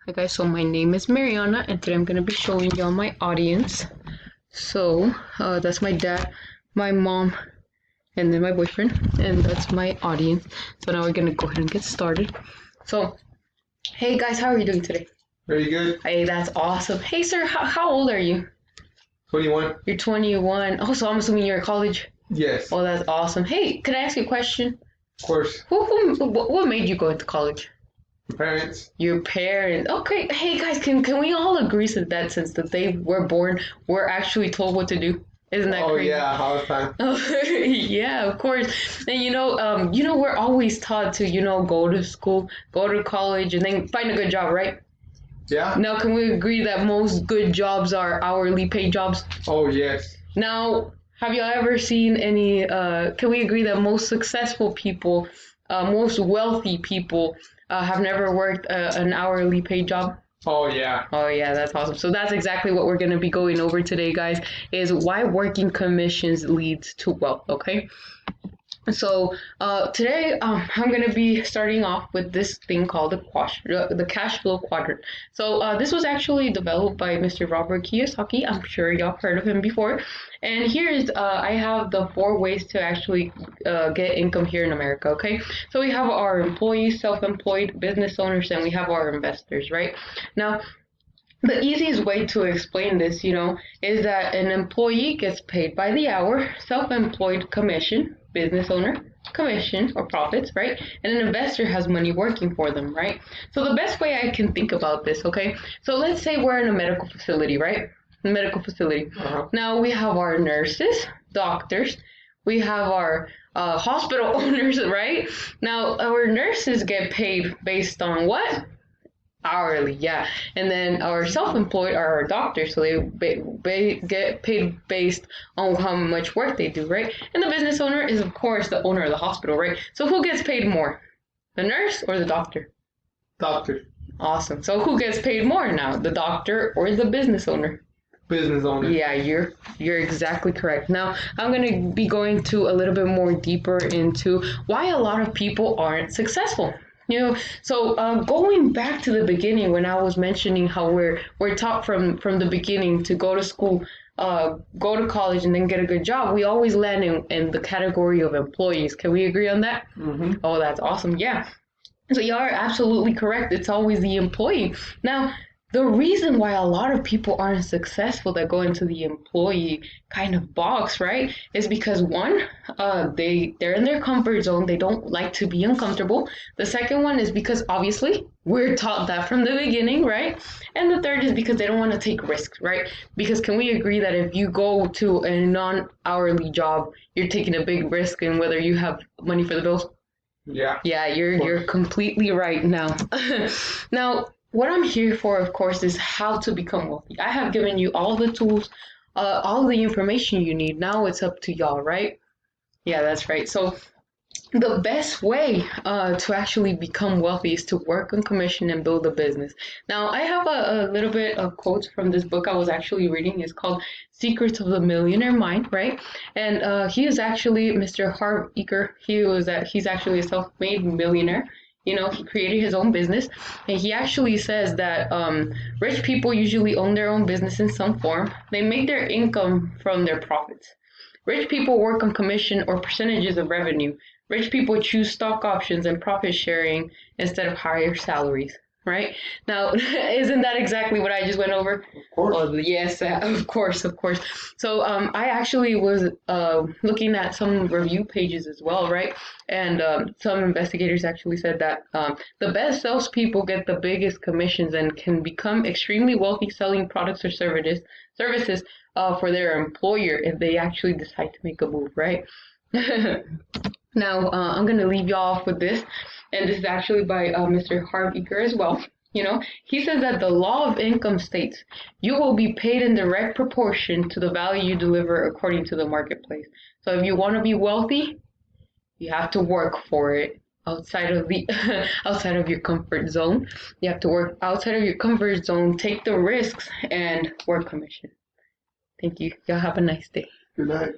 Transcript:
Hi guys, so my name is Mariana and today I'm going to be showing y'all my audience. So that's my dad, my mom, and then my boyfriend, and that's my audience. So now we're going to go ahead and get started. So, hey guys, how are you doing today? Very good. Hey, that's awesome. Hey sir, how old are you? 21. You're 21. Oh, so I'm assuming you're in college? Yes. Oh, that's awesome. Hey, can I ask you a question? Of course. What made you go into college? Parents. Your parents. Okay. Hey guys, can we all agree to that since the day we're born, we're actually told what to do? Isn't that crazy? Oh yeah, all the time. Yeah, of course. And we're always taught to, go to school, go to college, and then find a good job, right? Yeah. Now, can we agree that most good jobs are hourly paid jobs? Oh yes. Now, have you ever seen any? Can we agree that most successful people, most wealthy people, have never worked an hourly paid job? Oh yeah. Oh yeah, that's awesome. So that's exactly what we're going to be going over today, guys, is why working commissions leads to wealth, okay? So today I'm going to be starting off with this thing called the cash flow quadrant. So this was actually developed by Mr. Robert Kiyosaki. I'm sure y'all heard of him before. And here's I have the 4 ways to actually get income here in America. Okay, so we have our employees, self-employed, business owners, and we have our investors. Right now, the easiest way to explain this, is that an employee gets paid by the hour, self-employed commission, business owner commission or profits, right? And an investor has money working for them, right? So the best way I can think about this, okay? So let's say we're in a medical facility, right? Medical facility. Uh-huh. Now we have our nurses, doctors, we have our hospital owners, right? Now our nurses get paid based on what? Hourly, yeah. And then our self-employed are our doctors, so they get paid based on how much work they do, right? And the business owner is, of course, the owner of the hospital, right? So who gets paid more, the nurse or the doctor? Doctor. Awesome. So who gets paid more now, the doctor or the business owner? Business owner. Yeah, you're exactly correct. Now I'm gonna be going to a little bit more deeper into why a lot of people aren't successful. So going back to the beginning when I was mentioning how we're taught from the beginning to go to school, go to college, and then get a good job, we always land in the category of employees. Can we agree on that? Mm-hmm. Oh, that's awesome. Yeah. So you are absolutely correct. It's always the employee. Now, the reason why a lot of people aren't successful that go into the employee kind of box, right, is because one, they're in their comfort zone. They don't like to be uncomfortable. The second one is because obviously we're taught that from the beginning, right? And the third is because they don't want to take risks, right? Because can we agree that if you go to a non-hourly job, you're taking a big risk in whether you have money for the bills? Yeah. Yeah, you're completely right now. Now, what I'm here for, of course, is how to become wealthy. I have given you all the tools, all the information you need. Now it's up to y'all, right? Yeah, that's right. So the best way to actually become wealthy is to work on commission and build a business. Now, I have a little bit of quotes from this book I was actually reading. It's called Secrets of the Millionaire Mind, right? And he is actually Mr. Harv Eker. He's actually a self-made millionaire. He created his own business, and he actually says that rich people usually own their own business in some form. They make their income from their profits. Rich people work on commission or percentages of revenue. Rich people choose stock options and profit sharing instead of higher salaries, right? Now, isn't that exactly what I just went over? Of course. Oh, yes, of course. So I actually was looking at some review pages as well, right? And some investigators actually said that the best salespeople get the biggest commissions and can become extremely wealthy selling products or services for their employer if they actually decide to make a move, right? Now, I'm going to leave you off with this, and this is actually by Mr. Harv Eker as well. He says that the law of income states you will be paid in direct proportion to the value you deliver according to the marketplace. So if you want to be wealthy, you have to work for it outside of the outside of your comfort zone. You have to work outside of your comfort zone, take the risks, and work commission. Thank you. Y'all have a nice day. Good night.